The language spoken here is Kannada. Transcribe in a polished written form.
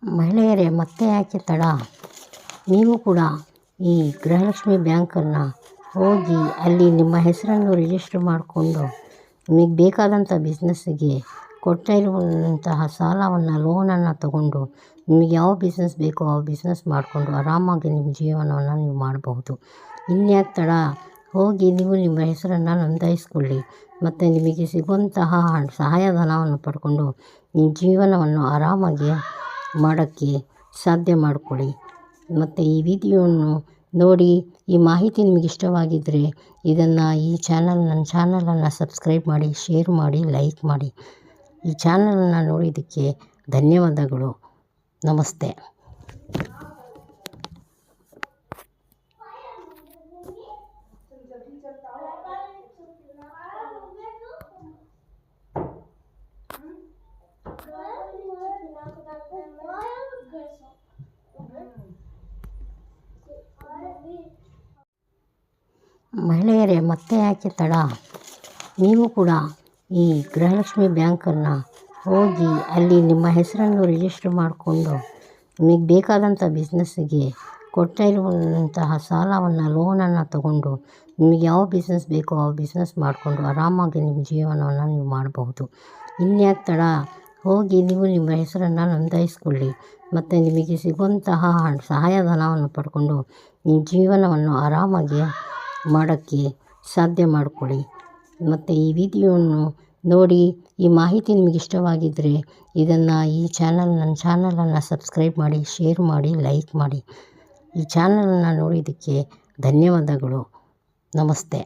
ಮಹಿಳೆಯರೇ, ಮತ್ತೆ ಯಾಕೆ ತಡ? ನೀವು ಕೂಡ ಈ ಗೃಹಲಕ್ಷ್ಮಿ ಬ್ಯಾಂಕನ್ನು ಹೋಗಿ ಅಲ್ಲಿ ನಿಮ್ಮ ಹೆಸರನ್ನು ರಿಜಿಸ್ಟರ್ ಮಾಡಿಕೊಂಡು ನಿಮಗೆ ಬೇಕಾದಂಥ ಬಿಸ್ನೆಸ್ಸಿಗೆ ಕೊಡ್ತಾ ಇರುವಂತಹ ಸಾಲವನ್ನು, ಲೋನನ್ನು ತಗೊಂಡು ನಿಮಗೆ ಯಾವ ಬಿಸ್ನೆಸ್ ಬೇಕೋ ಆ ಬಿಸ್ನೆಸ್ ಮಾಡಿಕೊಂಡು ಆರಾಮಾಗಿ ನಿಮ್ಮ ಜೀವನವನ್ನು ನೀವು ಮಾಡಬಹುದು. ಇನ್ಯಾಕೆ ತಡ? ಹೋಗಿ ನೀವು ನಿಮ್ಮ ಹೆಸರನ್ನು ನೋಂದಾಯಿಸ್ಕೊಳ್ಳಿ ಮತ್ತು ನಿಮಗೆ ಸಿಗುವಂತಹ ಸಹಾಯಧನವನ್ನು ಪಡ್ಕೊಂಡು ನಿಮ್ಮ ಜೀವನವನ್ನು ಆರಾಮಾಗಿ ಮಾಡೋಕ್ಕೆ ಸಾಧ್ಯ ಮಾಡಿಕೊಳ್ಳಿ. ಮತ್ತು ಈ ವಿಡಿಯೋವನ್ನು ನೋಡಿ ಈ ಮಾಹಿತಿ ನಿಮಗೆ ಇಷ್ಟವಾಗಿದ್ದರೆ ನನ್ನ ಚಾನಲನ್ನು ಸಬ್ಸ್ಕ್ರೈಬ್ ಮಾಡಿ, ಶೇರ್ ಮಾಡಿ, ಲೈಕ್ ಮಾಡಿ. ಈ ಚಾನಲನ್ನು ನೋಡಿದ್ದಕ್ಕೆ ಧನ್ಯವಾದಗಳು. ನಮಸ್ತೆ. ಮಹಿಳೆಯರೇ, ಮತ್ತೆ ಯಾಕೆ ತಡ? ನೀವು ಕೂಡ ಈ ಗೃಹಲಕ್ಷ್ಮಿ ಬ್ಯಾಂಕನ್ನು ಹೋಗಿ ಅಲ್ಲಿ ನಿಮ್ಮ ಹೆಸರನ್ನು ರಿಜಿಸ್ಟರ್ ಮಾಡಿಕೊಂಡು ನಿಮಗೆ ಬೇಕಾದಂಥ ಬಿಸ್ನೆಸ್ಸಿಗೆ ಕೊಡ್ತಾ ಇರುವಂತಹ ಸಾಲವನ್ನು, ಲೋನನ್ನು ತಗೊಂಡು ನಿಮಗೆ ಯಾವ ಬಿಸ್ನೆಸ್ ಬೇಕೋ ಆ ಬಿಸ್ನೆಸ್ ಮಾಡಿಕೊಂಡು ಆರಾಮಾಗಿ ನಿಮ್ಮ ಜೀವನವನ್ನು ನೀವು ಮಾಡಬಹುದು. ಇನ್ಯಾಕೆ ತಡ? ಹೋಗಿ ನೀವು ನಿಮ್ಮ ಹೆಸರನ್ನು ನೋಂದಾಯಿಸ್ಕೊಳ್ಳಿ ಮತ್ತು ನಿಮಗೆ ಸಿಗುವಂತಹ ಸಹಾಯಧನವನ್ನು ಪಡ್ಕೊಂಡು ನಿಮ್ಮ ಜೀವನವನ್ನು ಆರಾಮಾಗಿ ಮಾಡೋಕ್ಕೆ ಸಾಧ್ಯ ಮಾಡಿಕೊಳ್ಳಿ. ಮತ್ತು ಈ ವಿಡಿಯೋವನ್ನು ನೋಡಿ ಈ ಮಾಹಿತಿ ನಿಮಗೆ ಇಷ್ಟವಾಗಿದ್ದರೆ ನನ್ನ ಚಾನಲನ್ನು ಸಬ್ಸ್ಕ್ರೈಬ್ ಮಾಡಿ, ಶೇರ್ ಮಾಡಿ, ಲೈಕ್ ಮಾಡಿ. ಈ ಚಾನಲನ್ನು ನೋಡಿದ್ದಕ್ಕೆ ಧನ್ಯವಾದಗಳು. ನಮಸ್ತೆ.